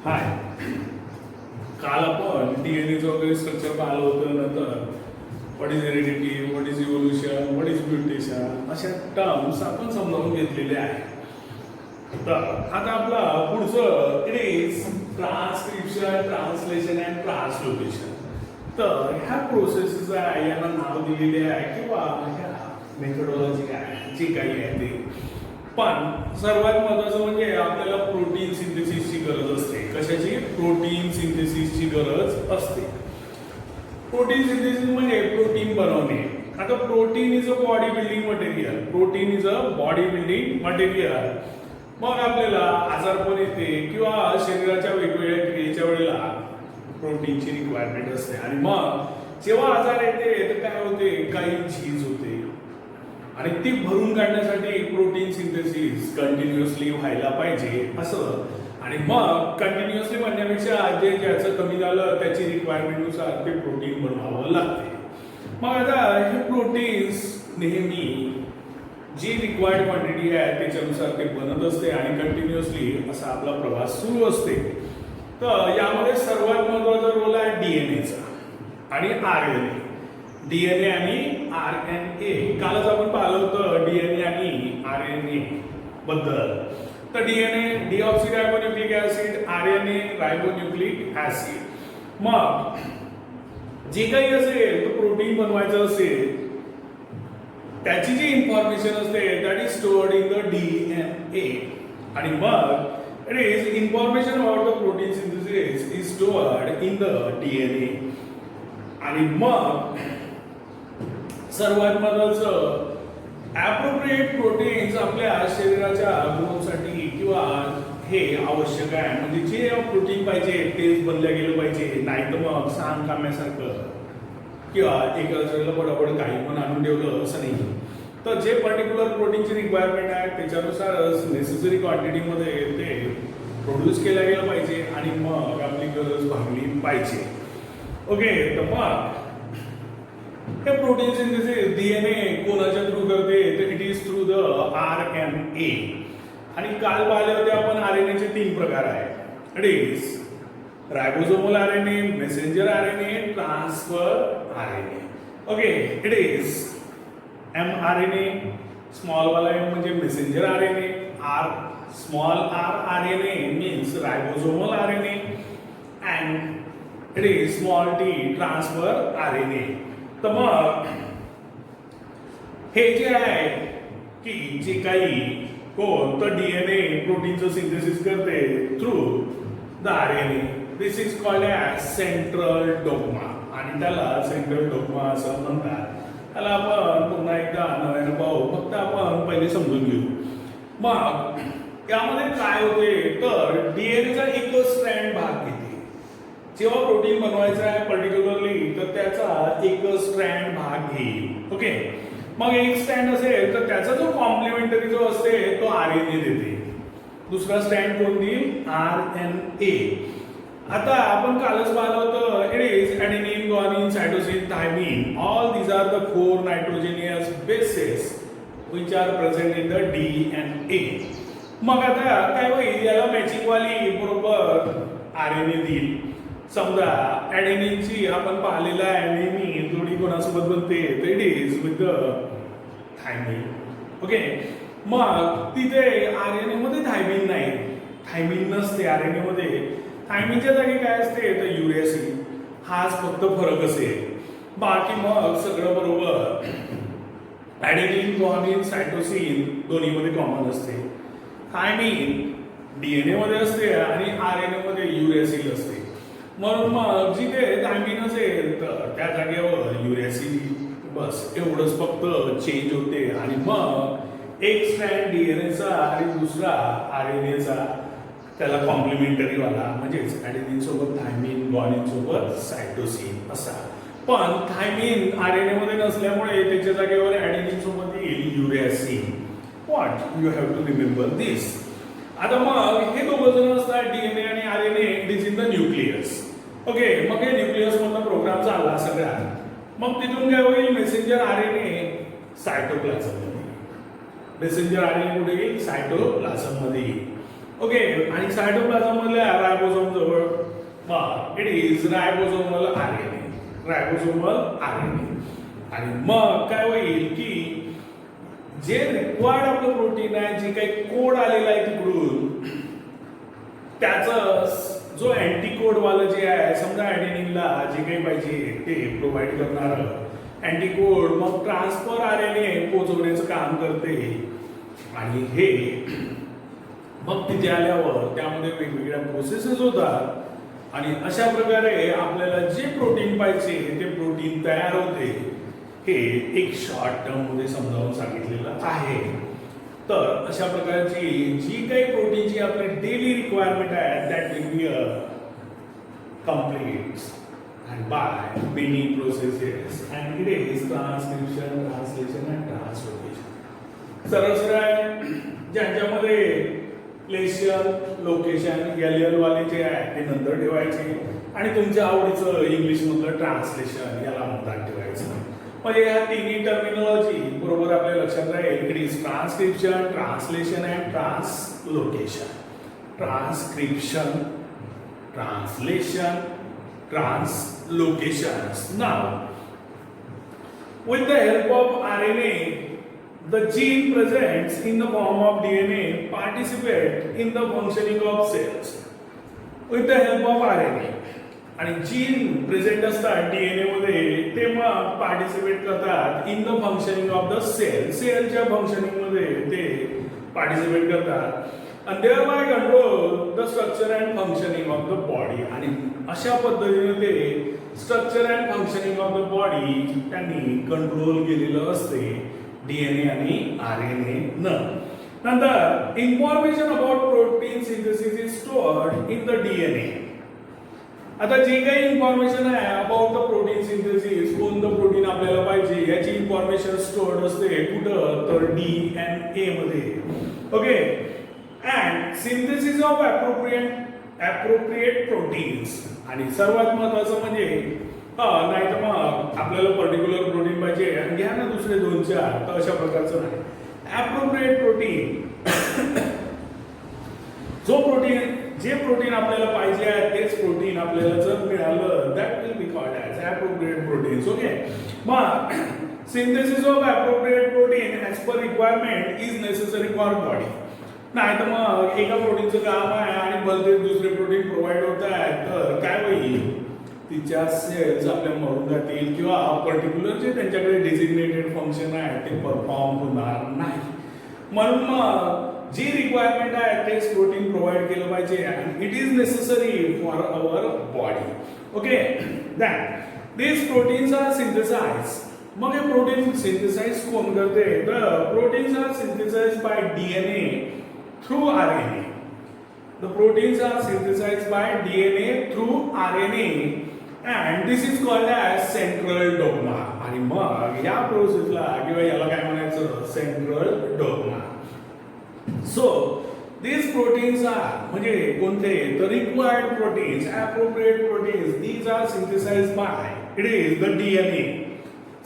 हाय, काल आपण डीएनएचं वगैरे स्ट्रक्चर पाहिलं होतं. नंतर what is heredity, what is evolution, what is mutation अशा टर्म्स आपण समजावून घेतलेले आहे. तर आता आपला पुढचं it is transcription, translation and translocation. तर ह्या प्रोसेसेस आहे यांना नाव दिलेले आहे किंवा ह्या मेथडॉलॉजी आहे जे काही आहे ते. पण सर्वात महत्त्वाचं म्हणजे आपल्याला प्रोटीन सिंथेसिसची गरज असते. कशाची? प्रोटीन सिंथेसिसची गरज असते. प्रोटीन सिंथेसिस म्हणजे प्रोटीन बनवणे. आता protein is a body building material. Protein is a body building material. मग आपल्याला आजारपण येते किंवा शरीराच्या वेगवेगळ्या क्रियेच्या वेळेला प्रोटीनची रिक्वायरमेंट असते. आणि मग जेव्हा आजार येते तर काय होते? काही झीज होते आणि ती भरून काढण्यासाठी प्रोटीन सिंथेसिस कंटिन्युअसली व्हायला पाहिजे असं. आणि मग कंटिन्युअसली म्हणण्यापेक्षा जे ज्याचं कमी झालं त्याची रिक्वायरमेंटनुसार ते प्रोटीन बनवावं लागते. मग आता हे प्रोटीन्स नेहमी जी रिक्वायर्ड क्वांटिटी आहे त्याच्यानुसार ते बनत असते आणि कंटिन्युअसली असा आपला प्रवास सुरू असते. तर यामध्ये सर्वात महत्त्वाचा रोल आहे डीएनएचा आणि आरएनए. डीएनए आणि आरएनए कालच आपण पाहिलं होतं डीएनए आणि आरएनए बद्दल. तर डीएनए डीऑक्सिरायबोन्यूक्लिक ऍसिड, आरएनए रायबोन्यूक्लिक ऍसिड. मग जे काही असेल तर प्रोटीन बनवायचं असेल त्याची जी इन्फॉर्मेशन असते that is stored in the DNA. आणि मग it is information about the protein synthesis is stored in the DNA. आणि मग सर्वात महत्त्वाचं ॲप्रोप्रिएट प्रोटीन्स आपल्या शरीराच्या ग्रोथसाठी किंवा हे आवश्यक आहे. म्हणजे जे प्रोटीन पाहिजे तेच बनल्या गेलं पाहिजे. नाही तर मग सांग काम्यासारखं किंवा एका शरीराला बडबड काही पण आणून ठेवलं असं नाही. तर जे पर्टिक्युलर प्रोटीनची रिक्वायरमेंट आहे त्याच्यानुसारच नेसेसरी क्वांटिटीमध्ये ते प्रोड्यूस केलं गेलं पाहिजे आणि मग आपली गरज भागली पाहिजे. ओके, तर मग हे प्रोटीन सिंथेसिस डीएनए कोणाच्या थ्रू करते? तर it is through the RNA. आणि काल पाहिले होते आपण आरएनएचे 3 प्रकार आहेत. It is ribosomal RNA, messenger RNA, transfer RNA. Okay, it is mRNA, small वाला एम म्हणजे messenger RNA, R small R RNA means ribosomal RNA and it is small T transfer RNA. तर मग हे जे आहे की जे काही कोण तर डीएनए प्रोटीनचं सिंथेसिस करते through the RNA. This is called as central dogma आणि त्याला सेंट्रल डोग्मा असं म्हणतात. त्याला आपण पुन्हा एकदा नव्यानं पाहू, फक्त आपण पहिले समजून घेऊ. मग यामध्ये काय होते तर डीएनएचा एक स्ट्रँड भाग घेते. जेव्हा प्रोटीन बनवायचं आहे पर्टिक्युलरली तर त्याचा एक स्ट्रँड भाग घेईल. ओके, मग एक स्ट्रँड असेल तर त्याचा जो कॉम्प्लिमेंटरी जो असते तो आरएनए देते. दुसरा स्ट्रँड कोण देईल? आरएनए. आता आपण कालच पाहिलं होतं it is adenine, guanine, cytosine, thymine. All these are the 4 nitrogenous bases which are present in the DNA. मग आता काय होईल? याला मॅचिंग वाली बरोबर आरएनए देईल. समजा ॲडेनिनची आपण पाहिलेला आहे नेहमी जोडी कोणासोबत बनते तर it is with the thymine. Okay, मग तिथे आरएनए मध्ये थायमिन नाही, थायमिन नसते आरएनए मध्ये. थायमिनच्या जागी काय असते तर युरॅसिल. हाच फक्त फरक असेल, बाकी मग सगळं बरोबर. ॲडेनिन, ग्वानिन, सायटोसिन दोन्हीमध्ये कॉमन असते. थायमिन डीएनए मध्ये असते आणि आरएनए मध्ये युरॅसिल असते. म्हणून मग जिथे थायमिन असेल तर त्या जागेवर युरॅसिल, बस एवढंच फक्त चेंज होते. आणि मग एक स्ट्रँड डीएनएचा आणि दुसरा आरएनएचा त्याला कॉम्प्लिमेंटरी वाला म्हणजेच ॲडेनिन सोबत थायमिन, ग्वानिन सोबत सायटोसिन असा. पण थायमिन आरएनए मध्ये नसल्यामुळे त्याच्या जागेवर ॲडेनिन सोबत येईल uracil. What you have to remember this. आता मग हे दोघं जण असतात डीएनए आणि RNA. It is in the nucleus. Okay, मग हे न्यूक्लियस मधला प्रोग्राम चालला सगळ्यात. मग तिथून काय होईल? मेसेंजर आरएनए सायटोप्लाझम मध्ये. मेसेंजर आरएनए कुठे येईल? सायटोप्लाझम मध्ये येईल. ओके, आणि सायटोप्लाझम मधल्या रायबोसोम मग it is ribosomal RNA. रायबोसोमल RNA. आणि मग काय होईल की जे रिक्वायर्ड आपलं प्रोटीन आहे, जे काही कोड आलेला आहे तिकडून, त्याचं जो अँटीकोड वाला जे आहे, समजा ॲडेनिनला जे काही पाहिजे ते प्रोव्हाइड करणार अँटीकोड मग ट्रान्सफर आरएनए पोहोचवण्याचं काम करते. आणि हे मग तिथे आल्यावर त्यामध्ये वेगवेगळ्या प्रोसेसेस होतात आणि अशा प्रकारे आपल्याला जे प्रोटीन पाहिजे ते प्रोटीन तयार होते. हे एक शॉर्ट टर्म मध्ये समजावून सांगितलेलं आहे. तर अशा प्रकारची जी काही प्रोटीनची आपली डेली रिक्वायरमेंट आहे that will B complete and by many processes and it is transcription, translation and translocation. सरळ ज्यांच्यामध्ये लेशन लोकेशन एल वाले जे आहे ते नंतर ठेवायचे आणि तुमच्या आवडीचं इंग्लिश मधलं ट्रान्सलेशन याला म्हणतात ठेवायचं. म्हणजे ह्या तिन्ही टर्मिनॉलॉजी बरोबर आपल्या लक्षात राहील. It is transcription, translation and translocation. Transcription, translation, translocations. Now, with the help of RNA, the gene present in the form of DNA participate in the functioning of cells. With the help of RNA. आणि gene present असतात DNA मध्ये ते मग participate करतात in the functioning of the cell. सेलच्या functioning मध्ये ते participate करतात. And thereby control the structure and functioning of the body. आणि अशा पद्धतीने ते structure and functioning of the body त्यांनी कंट्रोल केलेलं असते डीएनए आणि आरएनए न. नंतर information about protein synthesis is stored in the DNA. आता जे काही इन्फॉर्मेशन आहे अबाउट द प्रोटीन सिंथेसिस, कोणतं प्रोटीन आपल्याला पाहिजे याची इन्फॉर्मेशन स्टोअर्ड असते कुठं, तर डीएनए मध्ये. Okay. And synthesis of appropriate proteins. आणि सर्वात महत्त्वाचं म्हणजे नाही तर मग आपल्याला पर्टिक्युलर प्रोटीन पाहिजे आणि घ्या ना दुसरे 2-4, तर अशा प्रकारचं नाही. ॲप्रोप्रिएट प्रोटीन जे प्रोटीन आपल्याला पाहिजे आहे तेच प्रोटीन आपल्याला जर मिळालं that will be called as appropriate proteins. Okay. मग synthesis of appropriate protein as per requirement is necessary for body. नाही तर मग एका प्रोटीनचं काम आहे आणि भलते दुसरे प्रोटीन प्रोव्हाइड होत आहेत तर काय होईल, तिच्या सेल्स आपल्या मरून जातील किंवा पर्टिक्युलर जे त्यांच्याकडे डेसिग्नेटेड फंक्शन आहे ते परफॉर्म होणार नाही. म्हणून मग जी रिक्वायरमेंट आहे तेच प्रोटीन प्रोव्हाइड केलं पाहिजे आणि it is necessary for our body. Okay. That this proteins are synthesize. मग हे प्रोटीन सिंथेसाइज कोण करते, तर proteins are synthesize by DNA through RNA. The proteins are synthesized by DNA through RNA and this is called as central dogma. आणि मग या प्रोसेसला किंवा याला काय म्हणायचं, central dogma. So these proteins are म्हणजे कोणते, तर required proteins, appropriate proteins, these are synthesized by it is the DNA.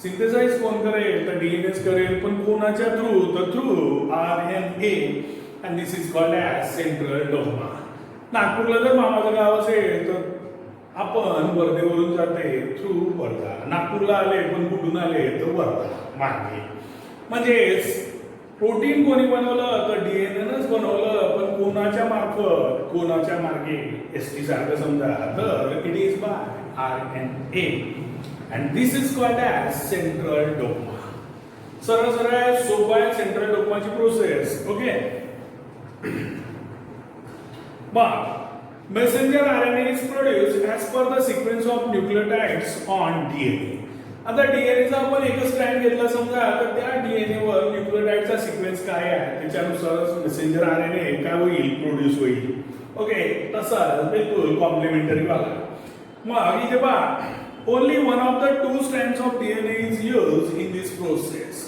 Synthesize कोण करेल, तर डीएनएच करेल, पण कोणाच्या थ्रू, तर through RNA. And this is called as central dogma. नागपूरला जर मामाचं गाव असेल तर आपण वर्धेवरून जाते थ्रू वर्धा. नागपूरला आले पण कुठून आले तर वर्धा मार्गे. म्हणजेच प्रोटीन कोणी बनवलं, तर डीएनएनच बनवलं, पण कोणाच्या मार्गे एसटी सारखं समजा, तर it is bye RNA. And this is called as central dogma. सरळ सोपा आहे सेंट्रल डॉग्माची process. Okay. But messenger RNA is produced as per the sequence of nucleotides on DNA. आता डीएनएचा आपण एक स्ट्रँड घेतला समजा, तर त्या डीएनए वर न्यूक्लियोटाइडचा सिक्वेन्स काय आहे त्याच्यानुसार मेसेंजर आरएनए काय होईल, प्रोड्यूस होईल. ओके. तसा बिलकुल कॉम्प्लिमेंटरी वाला. मग इथे पहा, only one of the 2 strands of DNA is used in this process.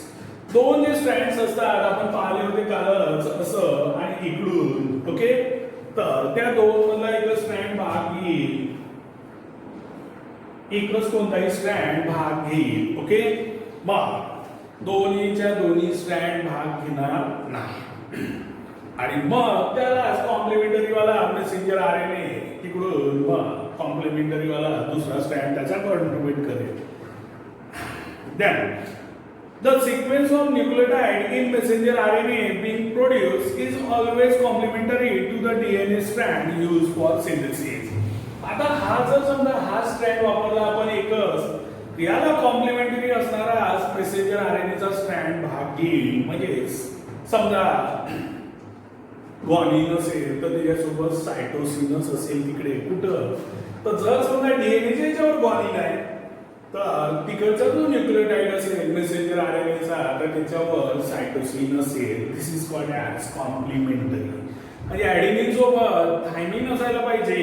2 जे स्ट्रँड्स असतात आपण पाहिले होते कालच असं आणि इकडून. ओके. तर त्या 2 मधला एक स्ट्रँड भाग घेईल, एकच कोणताही स्ट्रँड भाग घेईल. ओके. मग दोन्ही स्ट्रँड भाग घेणार नाही. आणि मग त्यालाच कॉम्प्लिमेंटरी वाला मेसेंजर आरएनए तिकडून मग कॉम्प्लिमेंटरी वाला दुसरा स्ट्रँड त्याचा कॉन्ट्रीब्युट करेल. Then the sequence of nucleotide in messenger RNA being produced is always complementary to the DNA strand used for synthesis. आता हा जर समजा हा स्ट्रँड वापरला आपण एकच याला कॉम्प्लिमेंटरी असणारा मेसेंजर आरएनएचा स्ट्रँड भाग घेईल. म्हणजे समजा ग्वानिन असेल तर त्याच्यासोबत सायटोसिनस असेल तिकडे कुठं, तर जर समजा डीएनएच्या याच्यावर ग्वानिन आहे तर तिकडचा जो न्यूक्लियोटाइड असेल मेसेंजर आरएनएचा तर त्याच्यावर सायटोसिन असेल. दिस इज कॉल्ड ॲज कॉम्प्लिमेंटरी. म्हणजे ॲडेनिन सोबत थायमिन असायला पाहिजे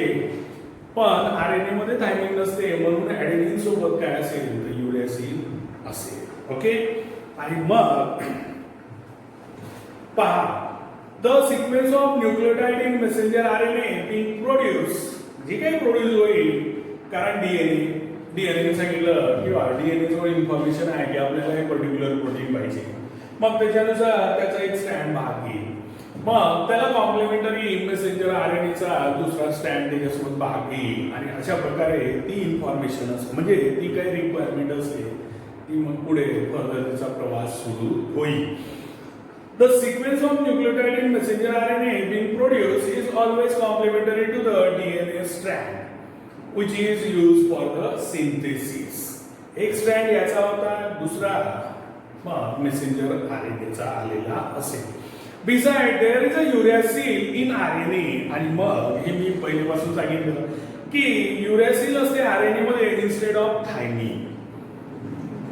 पण आरएनए मध्ये थायमिन नसते म्हणून ॲडेनिन सोबत काय असेल तर युरॅसिल असेल. ओके. आणि मग पहा the sequence of nucleotide in messenger RNA being produce जे काही प्रोड्यूस होईल कारण डीएनए सांगितलं किंवा डीएनए जवळ इन्फॉर्मेशन आहे की आपल्याला हे पर्टिक्युलर प्रोटीन पाहिजे मग त्याच्यानुसार त्याचा एक स्टँड भाग घेईल. मग त्याला कॉम्प्लिमेंटरी मेसेंजर आरएनएचा दुसरा स्टँड त्याच्यासोबत भाग घेईल आणि अशा प्रकारे ती इन्फॉर्मेशन असते म्हणजे ती काही रिक्वायरमेंट असते ती मग पुढे फर्दर तिचा प्रवास सुरू होईल. The sequence of nucleotide in messenger RNA being produced is always complementary to the DNA strand which is used for the synthesis. एक स्ट्रँड याचा होता दुसरा मग मेसेंजर आरएनएचा आलेला असेल. Besides there is a uracil in RNA आणि मग हे मी पहिल्यापासून सांगितलं की युरॅसिल असते आरएनए मध्ये इन्स्टेड ऑफ थायमिन.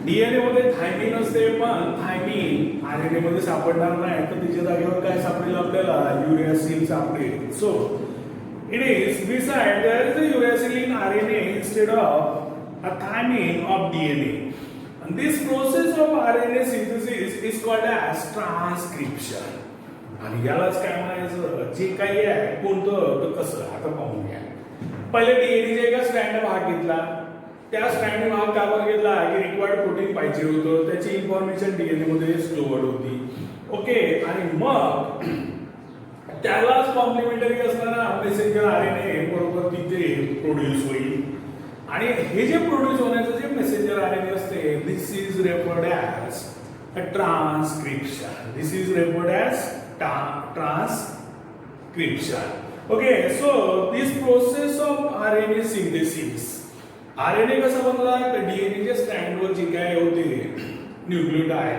डीएनए मध्ये थायमिन असते पण थायमिन आरएनए मध्ये सापडणार नाही तर त्याच्या जागेवर काय सापडेल आपल्याला युरॅसिल सापडेल. So it is beside there is a uracil in RNA instead of a thymine of DNA and this process of RNA synthesis is called as transcription. आणि यालाच काय म्हणायचं जे काही आहे कोणतं तर कसं आता पाहून घ्या. पहिले डीएनएचा एका स्ट्रँड भाग घेतला त्या स्ट्रँड भाग का बरं घेतला की रिक्वायर्ड प्रोटीन पाहिजे होतं त्याची इन्फॉर्मेशन डीएनए मध्ये स्टोअर्ड होती. ओके. आणि मग त्यालाच कॉम्प्लिमेंटरी असणारा मेसेंजर आरएनए बरोबर तिथे प्रोड्यूस होईल आणि हे जे प्रोड्यूस होण्याचं जे मेसेंजर आरएनए असते this is referred as a transcription. This is referred as transcription. Okay. So this process of RNA synthesis RNA कसा बनला तर डीएनएच्या स्ट्रँडवर जे काय होते न्यूक्लियोटाइड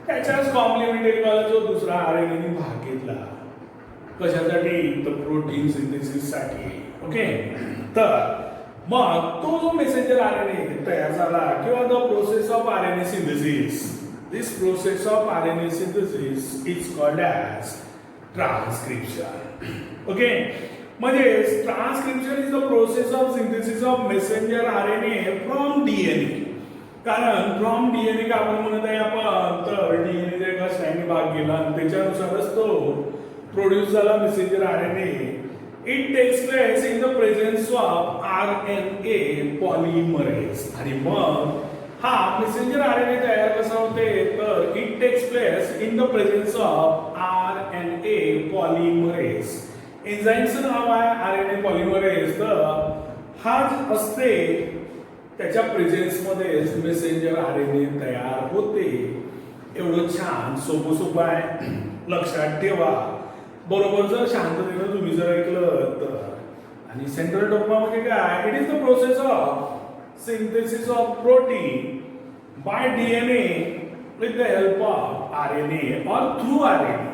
त्याच्याच कॉम्प्लिमेंटरी वाला जो दुसरा आरएनए भाग घेतला कशासाठी तर प्रोटीन सिंथेसिस साठी. ओके. तर मग तो जो मेसेंजर आरएनए तयार झाला किंवा the process of RNA synthesis this process of RNA synthesis is called as transcription. Okay. म्हणजे transcription is the process of synthesis of messenger RNA from DNA. कारण फ्रॉम डीएनए का आपण म्हणत आहे आपण तर डीएनएचा एका स्ट्रँड भाग गेला आणि त्याच्यानुसारच तो प्रोड्यूस झाला messenger RNA. It takes place in the presence of RNA polymerase. आणि मग हा मेसेंजर आरएनए तयार कसा होते तर it takes place in the presence of RNA polymerase. एन्झाईमचं नाव आहे आरएनए पॉलिमरेज. तर हा असते त्याच्या प्रेझेन्स मध्ये मेसेंजर आरएनए तयार होते. एवढं छान सोपं आहे लक्षात ठेवा. बरोबर जर शांततेनं तुम्ही जर ऐकलं तर. आणि सेंट्रल डॉग्मा म्हणजे काय it is the process of synthesis of protein by DNA with the help of RNA और through RNA.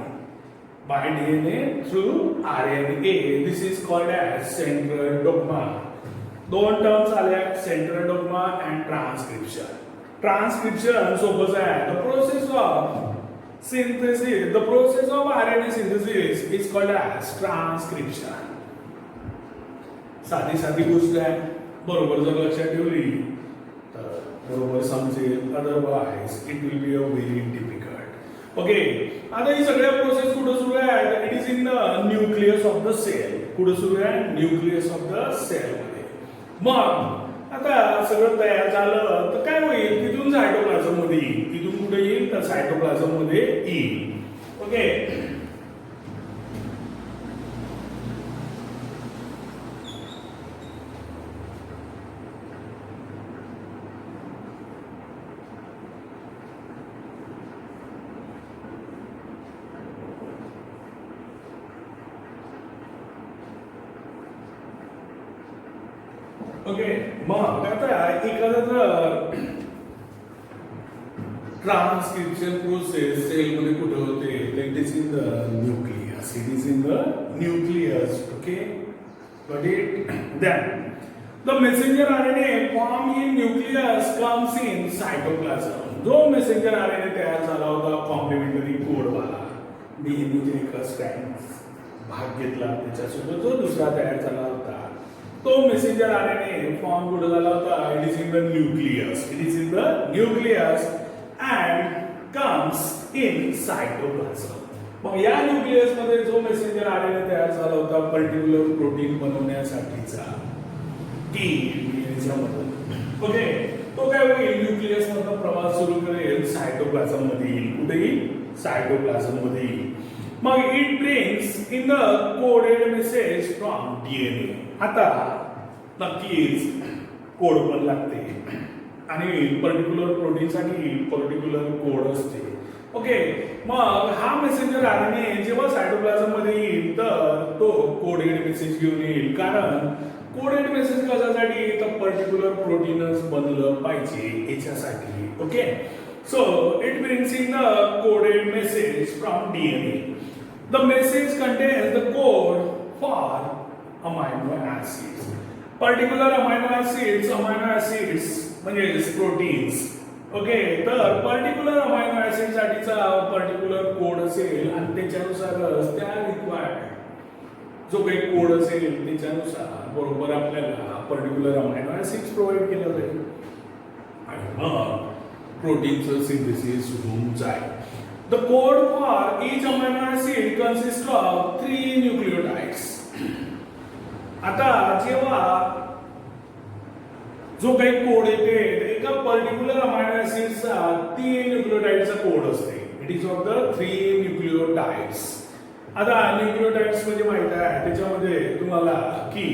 by DNA through RNA. This is called as central dogma. दोन टर्म्स आल्या central dogma and transcription. Transcription सोपंच आहे. The process of synthesis the process of RNA synthesis is called as transcription. साधी गोष्ट आहे बरोबर जर लक्षात ठेवली तर बरोबर समजेल. Otherwise it will be a very difficult. Okay. आता ही सगळ्या प्रोसेस कुठं सुरू आहे it is in the nucleus of the cell. कुठं सुरू आहे न्यूक्लियस ऑफ द सेल मध्ये. मग आता सगळं तयार झालं तर काय होईल तिथून सायटोप्लाझम मध्ये येईल. तिथून कुठे येईल तर सायटोप्लाझम मध्ये येईल. ओके. ओके, मग आता एखादा ट्रान्सक्रिप्शन प्रोसेस सेलमध्ये कुठे होते, it is in the nucleus. It is in the nucleus. Okay, got it? Then the messenger RNA formed in nucleus comes in cytoplasm. जो messenger RNA तयार झाला होता कॉम्प्लिमेंटरी कोड वाला, डीएनए एका स्ट्रँड भाग घेतला त्याच्यासोबत जो दुसरा तयार झाला होता, तो मेसेंजर आरएनए फॉर्म कुठे झाला होता, it is in the nucleus. It is in the nucleus and comes in cytoplasm. मग या न्यूक्लियस मध्ये जो मेसेंजर आरएनए तयार झाला होता पर्टिक्युलर प्रोटीन बनवण्यासाठीचा डीएनएचा मधून, ओके, तो काय होईल, न्यूक्लियस मधून प्रवास सुरू करेल सायटोप्लाझम मध्ये येईल. कुठे येईल, सायटोप्लाझम मध्ये येईल. मग it brings in the coded message from DNA. आता नक्कीच कोड पण लागते आणि पर्टिक्युलर प्रोटीन साठी पर्टिक्युलर कोड असते. ओके, मग हा मेसेंजर आरएनए जेव्हा सायटोप्लाझम मध्ये येईल तर तो कोडेड मेसेज घेऊन येईल. कारण कोडेड मेसेज कशासाठी, तर पर्टिक्युलर प्रोटीनच बनलं पाहिजे याच्यासाठी. Okay, so it brings in the coded message from DNA. The message contains the code for amino acids. Particular amino acids म्हणजे प्रोटीन्स. ओके, तर पर्टिक्युलर अमायनो ऍसिड साठीचा पर्टिक्युलर कोड असेल आणि त्याच्यानुसारच त्या रिक्वायर्ड जो काही कोड असेल त्याच्यानुसार बरोबर आपल्याला पर्टिक्युलर अमायनो ऍसिड्स प्रोव्हाइड केलं जाईल आणि मग प्रोटीनचं सिंथेसिस होऊन जाईल. The code for each amino acid consist of 3 nucleotides. आता जेव्हा जो काही कोड येते एका पर्टिक्युलर अमायनो ऍसिडचा 3 न्यूक्लियोटाइडचा कोड असते. It is of the 3 nucleotides. आता न्यूक्लियोटाइड्स म्हणजे माहित आहे त्याच्यामध्ये तुम्हाला की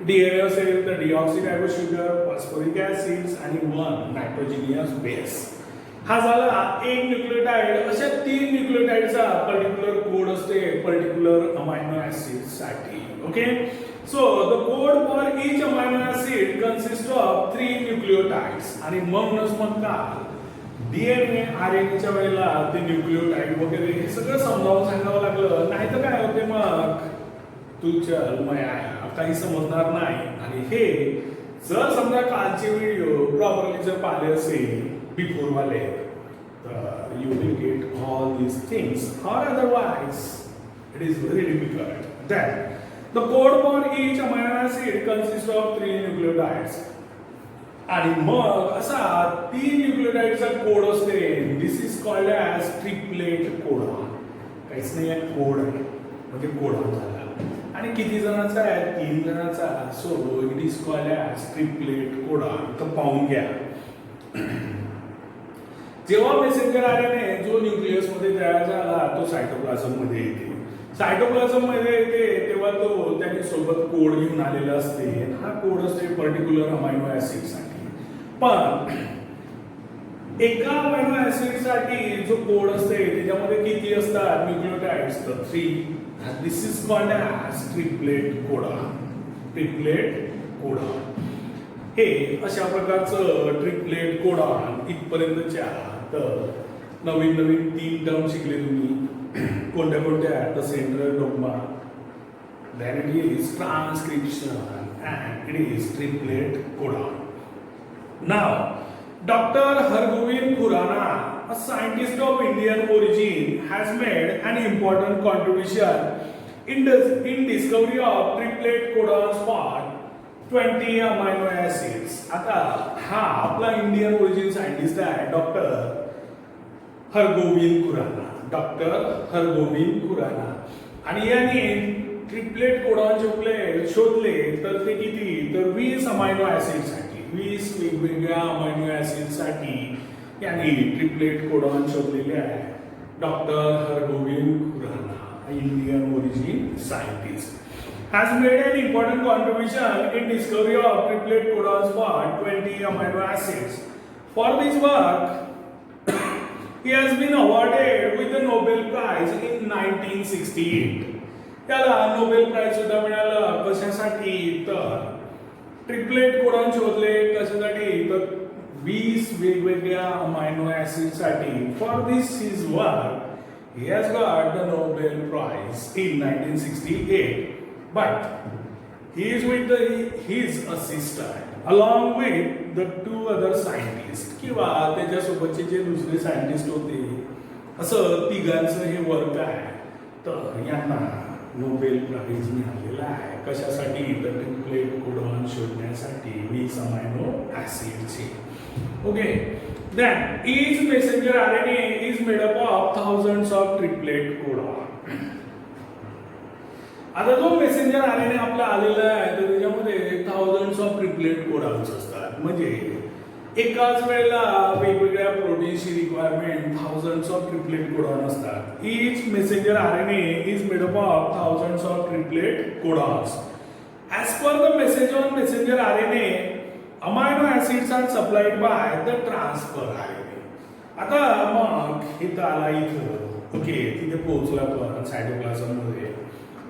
डीएनए असेल तर डीऑक्सिरायबो शुगर, फॉस्फोरिक ऍसिड्स आणि 1 नायट्रोजिनियस बेस. हा झाला एक न्यूक्लियोटाइड. अशा 3 न्यूक्लियोटाइडचा पर्टिक्युलर कोड असते पर्टिक्युलर अमायनो ऍसिड साठी. Okay, so the code for each amino acid consist of 3 nucleotides. आणि म्हणूनच मग का डीएनए आरएनएच्या वेळेला ते न्यूक्लियोटाइड वगैरे हे सगळं समजावून सांगावं लागलं, नाही तर काय होते मग तुझ्या काही समजणार नाही. आणि हे जर समजा कालचे व्हिडिओ प्रॉपरली जर पाहिले असेल बिफोर वाले तर you will get all these things, और otherwise it is very difficult. Then the code for each amino acid consist of 3 nucleotides. आणि मग असा 3 न्यूक्लियोटाइडचा कोड असते. This is called as triplet codon. काहीच नाही आहे, कोड आहे म्हणजे कोडॉन झाला. आणि किती जणांचा आहे, 3 जणांचा. So it is called as triplet codon. तर पाहून घ्या, जेव्हा मेसेंजर आरएनए जो न्यूक्लियस मध्ये तयार झाला तो सायटोप्लाझम मध्ये येते. सायटोप्लाझम मध्ये येते तेव्हा तो त्याने सोबत कोड घेऊन आलेला असते. हा कोड असते पर्टिक्युलर अमायनो ऍसिड साठी. पण एका अमायनो ऍसिड साठी जो कोड असते त्याच्यामध्ये किती असतात न्यूक्लियोटाइड्स, तर 3. This is called as triplet codon. Triplet codon हे अशा प्रकारचं ट्रिपलेट कोडॉन इथपर्यंतच्या. तर नवीन 3 टर्म शिकले तुम्ही. कोणत्या कोणत्या, the central dogma, then it is transcription and it is triplet codon. Now, Dr. Hargobind Khurana, a scientist of Indian origin, has made an important contribution in discovery of triplet codons for 20 amino acids. आता हा आपला Indian origin scientist आहे doctor Hargobind Khurana. Doctor Hargobind Khurana. आणि याने triplet codon शोधले तर ते किती, तर 20 अमायनो ऍसिड साठी, 20 वेगवेगळ्या अमायनो ऍसिड साठी याने ट्रिपलेट कोडॉन शोधलेले आहे. Doctor Hargobind Khurana, Indian origin scientist, has made an important contribution in discovery of triplet codons for 20 amino acids. For this work, he has been awarded with the Nobel Prize in 1968. त्याला Nobel price सुद्धा मिळालं. कशासाठी, तर triplet codon शोधले कशासाठी तर 20 वेगवेगळ्या amino acid साठी. For this his work he has got the Nobel Prize in 1968, but he is with his assistant along with the two other scientists किंवा त्याच्यासोबतचे जे दुसरे सायंटिस्ट होते असं तिघांचं हे वर्क आहे. तर यांना नोबेल प्राइज मिळालेला आहे कशासाठी तर ट्रिपलेट कोडॉन शोधण्यासाठी 20 अमायनो ऍसिडचे. Okay, then each messenger RNA is made up of thousands of triplet codon. आता जो मेसेंजर आरएनए आपला आलेला आहे तर त्याच्यामध्ये thousands of triplet codons असतात. म्हणजे एकाच वेळेला वेगवेगळ्या प्रोटीनची requirement thousands of triplet codon असतात. each messenger RNA is made up of thousands of triplet codons. As per the message on messenger RNA, amino acids are supplied by the transfer RNA. आता मग इथं आला इथं okay तिथे पोहोचला पण cytoplasm मध्ये.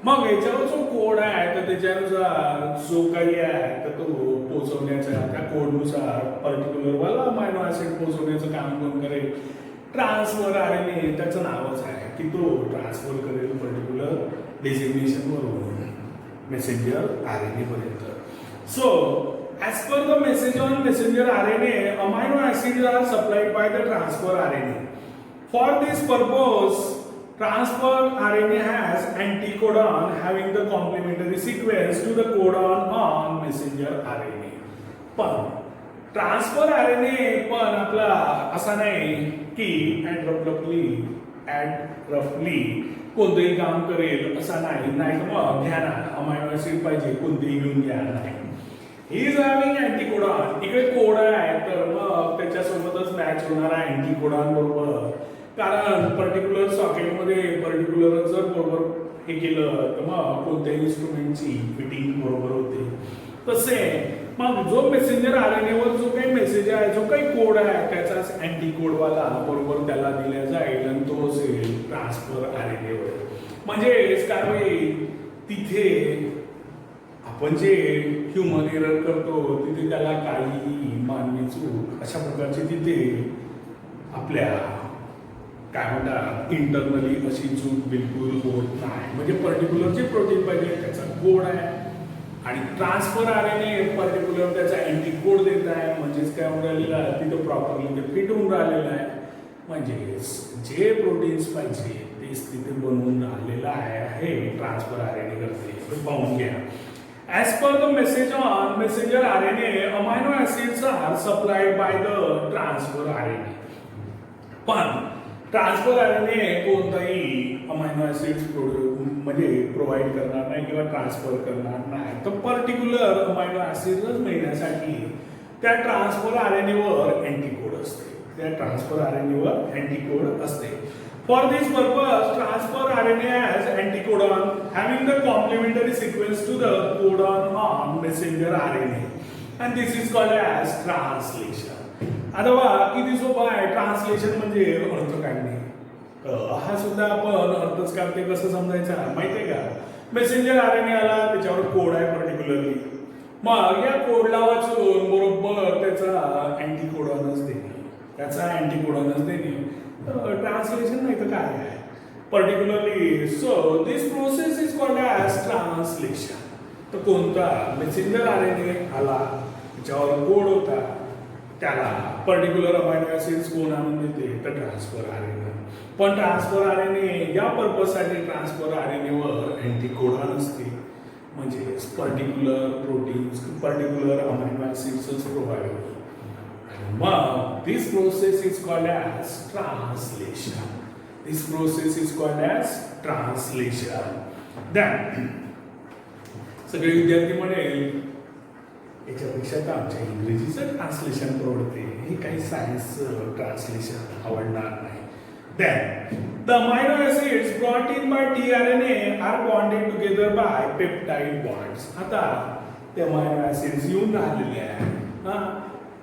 मग याच्यावर जो कोड आहे तर त्याच्यानुसार जो काही आहे तर तो पोहोचवण्याचा त्या कोडनुसार पर्टिक्युलर वाला अमायनो ऍसिड पोहोचवण्याचं काम कोण करेल ट्रान्सफर आरएनए. त्याचं नावच आहे की तो ट्रान्सफर करेल पर्टिक्युलर डेझिग्नेशन वरून मेसेंजर आरएनए पर्यंत. So as per the message on messenger RNA, amino acids are supplied by the transfer RNA. For this purpose, transfer RNA has anticodon having the complementary sequence to the codon on messenger RNA. पण transfer RNA पण आपला असा नाही की ॲब्रप्टली कोणतेही काम करेल असा नाही. नाही तर मग घ्या ना अमायनो ऍसिड पाहिजे कोणतेही घेऊन घ्या नाही. He is having anticodon. इकडे कोड आहे तर मग त्याच्यासोबतच मॅच होणारा अँटीकोडॉन बरोबर. कारण पर्टिक्युलर सॉकेटमध्ये पर्टिक्युलर जर बरोबर हे केलं तर मग कोणत्याही इन्स्ट्रुमेंटची फिटिंग बरोबर होते. तसे मग जो मेसेंजर आरएनएवर जो काही मेसेज आहे जो काही कोड आहे त्याचाच अँटीकोडवाला बरोबर त्याला दिला जाईल आणि तो असेल ट्रान्सफर आरएनएवर. म्हणजेच काय होईल तिथे आपण जे ह्युमन एरर करतो तिथे त्याला काही मानवी चूक अशा प्रकारची तिथे आपल्या काय म्हणतात इंटरनली अशी चूक बिलकुल होत नाही. म्हणजे पर्टिक्युलर जे प्रोटीन पाहिजे त्याचा कोड आहे आणि ट्रान्सफर आरएनए पर्टिक्युलर त्याचा अँटीकोड देत आहे. म्हणजेच काय होऊन राहिलेलं आहे तिथं प्रॉपरली ते फिट होऊन राहिलेलं आहे. म्हणजेच जे प्रोटीन्स पाहिजे तेच तिथे बनवून राहिलेलं आहे हे ट्रान्सफर आरएनए करते. पाहून घ्या. As per the message on messenger RNA, amino acids are supplied by the transfer RNA. पण ट्रान्सफर RNA कोणताही अमायनो ऍसिड्स म्हणजे प्रोव्हाइड करणार नाही किंवा ट्रान्सफर करणार नाही. तर पर्टिक्युलर अमायनो ऍसिड्स मिळण्यासाठी त्या ट्रान्सफर RNAवर अँटीकोड असते. त्या ट्रान्सफर RNAवर अँटीकोड असते. For this purpose, transfer RNA has anticodon having the complementary sequence to the codon on messenger RNA, and this is called as translation. आता बघा किती सोपं आहे ट्रान्सलेशन म्हणजे अर्थ काढणे. हा सुद्धा आपण अर्थच काढते कसं समजायचा माहितीये का. मेसेंजर आरएनए आला त्याच्यावर कोड आहे पर्टिक्युलरली. मग या कोडला वाचून बरोबर त्याचा अँटीकोडॉनच देणे त्याचा अँटीकोडॉनच देणे ट्रान्सलेशन नाही तर काय आहे particularly. So this process is called as translation. तर कोणता मेसेंजर आरएनए आला त्याच्यावर कोड होता त्याला पर्टिक्युलर अमायनो ऍसिड्स कोण आणून देते तर ट्रान्सफर आरएनए. पण ट्रान्सफर आरएनए या पर्पजसाठी ट्रान्सफर आरएनएवर अँटीकोडॉन असते. म्हणजे particular proteins particular amino acids provide होते. This process is called as translation. This process is called as translation. Then सगळे विद्यार्थी म्हणेल याच्यापेक्षा तर आमच्या इंग्रजीचं ट्रान्सलेशन परवडते हे काही सायन्स ट्रान्सलेशन आवडणार नाही. Then the amino acids brought in by tRNA are bonded together by peptide bonds. आता ते अमायनो ऍसिड्स येऊन राहिलेले आहे.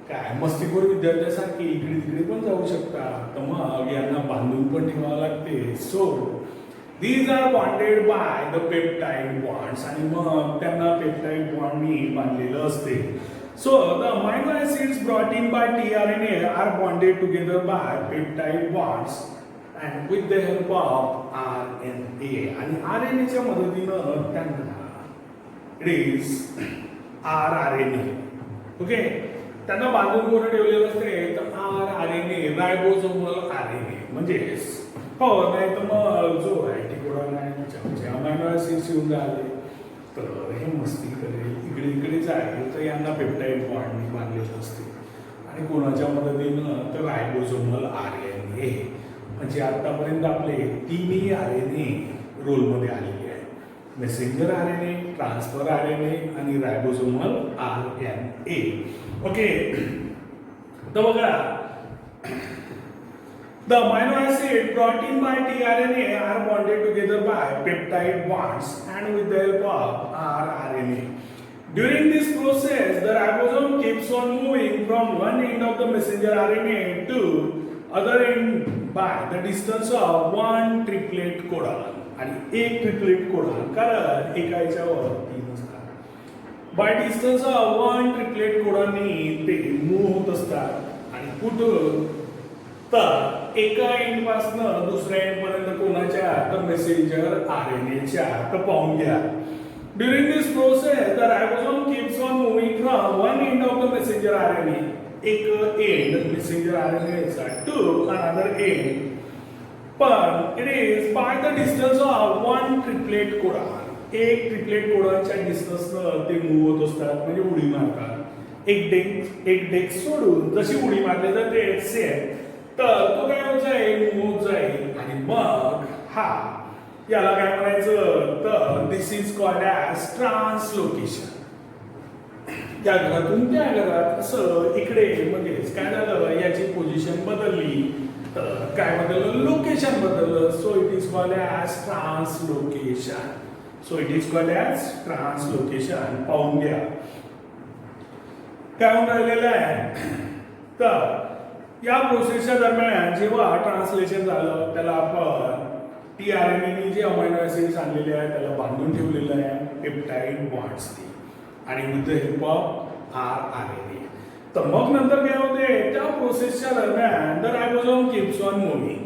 काय मस्तीखोर विद्यार्थ्यासारखी इकडे तिकडे पण जाऊ शकतात तर मग यांना बांधून पण ठेवावं लागते. So These are bonded by the peptide bonds आणि मग त्यांना पेप्टाइड बॉन्डनी बांधलेलं असते. So the amino acids brought in by tRNA are bonded together by peptide bonds and with the help of RNA. आणि RNA च्या मदतीनं त्यांना it is rRNA. ओके, त्यांना बांधून कोण ठेवलेलं असते तर rRNA, रायबोसोमल RNA म्हणजे हो नाही तर मग जो अँटीकोडॉन आहे अमायनो ऍसिड्स येऊन झाले तर हे मस्ती करेल इकडे इकडे जाईल तर यांना पेप्टाइड बॉन्डनी बांधलेलं असते आणि कोणाच्या मदतीनं तर रायबोसोमल RNA. म्हणजे आतापर्यंत आपले तिन्ही RNA रोलमध्ये आलेले आहे. मेसेंजर RNA, ट्रान्सफर RNA आणि रायबोसोमल RNA. ओके, तर बघा the amino acid brought in by tRNA are bonded together by peptide bonds and with the help of rRNA. During this process, the ribosome keeps on moving from one end of the messenger RNA to other end by the distance of one triplet codon. आणि एक triplet codon कारण एका याच्यावर तीन असतात. By distance of one triplet कोडॉननी ते move होत असतात आणि कुठं तर एका एंड पासून दुसऱ्या एंड पर्यंत कोणाच्या तर मेसेंजर आरएनएच्या तर पाहून घ्या. During this process the ribosome keeps on moving from one end of the messenger RNA एक एंड मेसेंजर आरएनएचा टू अनदर एंड पण it is by the distance of one triplet codon. एक ट्रिपलेट कोडॉनच्या डिस्टन्सनं ते मूव्ह होत असतात म्हणजे उडी मारतात. एक डेस्क सोडून जशी उडी मारली जाते सेम तर तो काय होत जाईल मूव्ह जाईल आणि मग हा याला काय म्हणायचं तर दिस इज कॉल्ड ॲज ट्रान्सलोकेशन. त्या घरातून त्या घरात असं इकडे म्हणजे काय झालं याची पोझिशन बदलली तर काय बदललं लोकेशन बदललं. So it is called as translocation. So it is called as translocation. पाहून घ्या काय होऊन राहिलेलं आहे तर या प्रोसेसच्या दरम्यान जेव्हा ट्रान्सलेशन झालं त्याला आपण tRNA जे अमायनो ऍसिड्स आणलेले आहेत त्याला बांधून ठेवलेलं आहे पेप्टाइड बॉन्ड्सनी आणि with the help of rRNA. तर मग नंतर काय होते त्या प्रोसेसच्या दरम्यान the ribosome keeps on moving.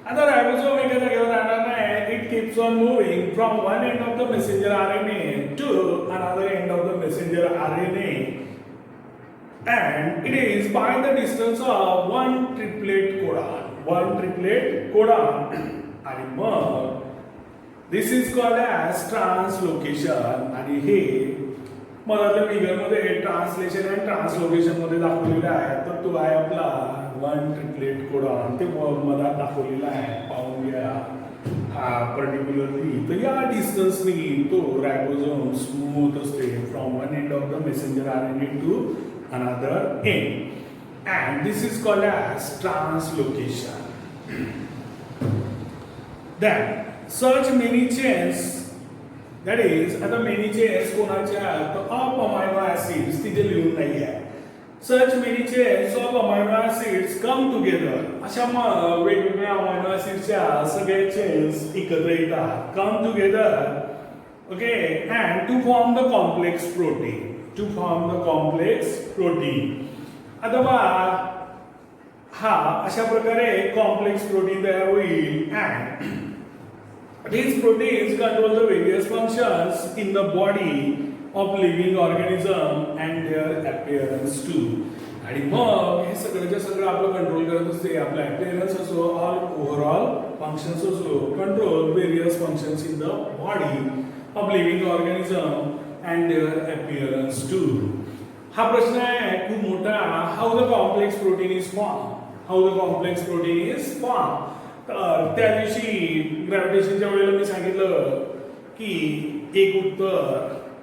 आता रायबोसोम एका जागेवर राहणार नाही. It keeps on moving from one end of the messenger RNA to another end of the messenger RNA and it is by the distance of one triplet codon आणि मग this is called as translocation. आणि हे मधातल्या फिगरमध्ये translation आणि translocation मध्ये दाखवलेलं आहे. तर तो आहे आपला वन ट्रिपलेट कोडॉन ते मधात दाखवलेला आहे. पाहून घ्या हा पर्टिक्युलरली तर या डिस्टन्सनी तो रायबोसोम मूव्ह होत असते from one end of the messenger RNA to another end and this is called as translocation. Then such many chains that is आता many chains कोणाच्या तर of amino acids तिथे लिहून नाही आहे. such many chains of amino acids come together. अशा वेगवेगळ्या amino acidsच्या सगळ्या chains एकत्र येतात come together okay and to form the complex protein. To form the complex protein. आता बघा हा अशा प्रकारे कॉम्प्लेक्स प्रोटीन तयार होईल and these proteins control the various functions in the body of living organism and their appearance too. आणि मग हे सगळ्याच्या सगळं आपलं कंट्रोल करत असते आपलं appearance असो or overall functions असो control various functions in the body of living organism and their appearance too. हा प्रश्न आहे खूप मोठा. how the complex protein is formed. how the complex protein is formed. तर त्या दिवशी ग्रॅव्हिटेशनच्या वेळेला मी सांगितलं की एक उत्तर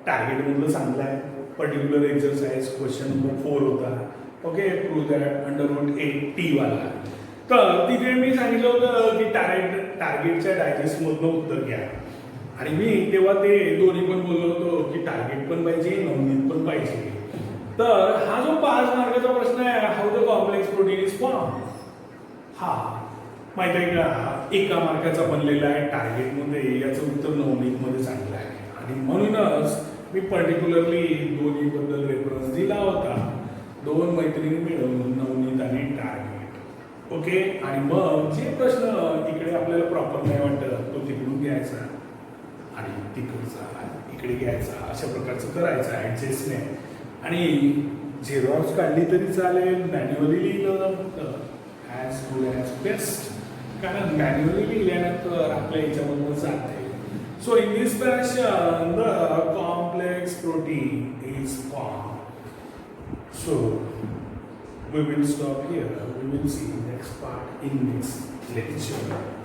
टार्गेट मधलं सांगलं आहे. पर्टिक्युलर एक्सरसाइज क्वेश्चन नंबर 4 होता. ओके प्रूव्ह दॅट √8t वाला. तर तिथे मी सांगितलं होतं की टार्गेटच्या डायजेस्ट मधलं उत्तर घ्या आणि मी तेव्हा ते दोन्ही पण बोललो होतो की टार्गेट पण पाहिजे नवनीत पण पाहिजे. तर हा जो 5 मार्काचा प्रश्न आहे how the complex protein is form हा माहिती आहे का एका मार्काचा बनलेला आहे टार्गेटमध्ये, याचं उत्तर नवनीतमध्ये चांगलं आहे. आणि म्हणूनच मी पर्टिक्युलरली दोन्हीबद्दल रेफरन्स दिला होता. दोन मैत्रिणी मिळून नवनीत आणि टार्गेट. ओके. आणि मग जे प्रश्न इकडे आपल्याला प्रॉपर नाही वाटत तो तिकडून घ्यायचा आणि तिकडचा इकडे घ्यायचा, अशा प्रकारचं करायचं ॲडजस्टमेंट. आणि झेरॉक्स काढली तरी चालेल, मॅन्युअली लिहिलं जमतं, ॲज गुड ॲज बेस्ट. कारण मॅन्युअली लिहिल्यानंतर आपल्या याच्यामधून जाते. So in this fashion, the complex protein is formed. So we will stop here. We will see next part in next lecture.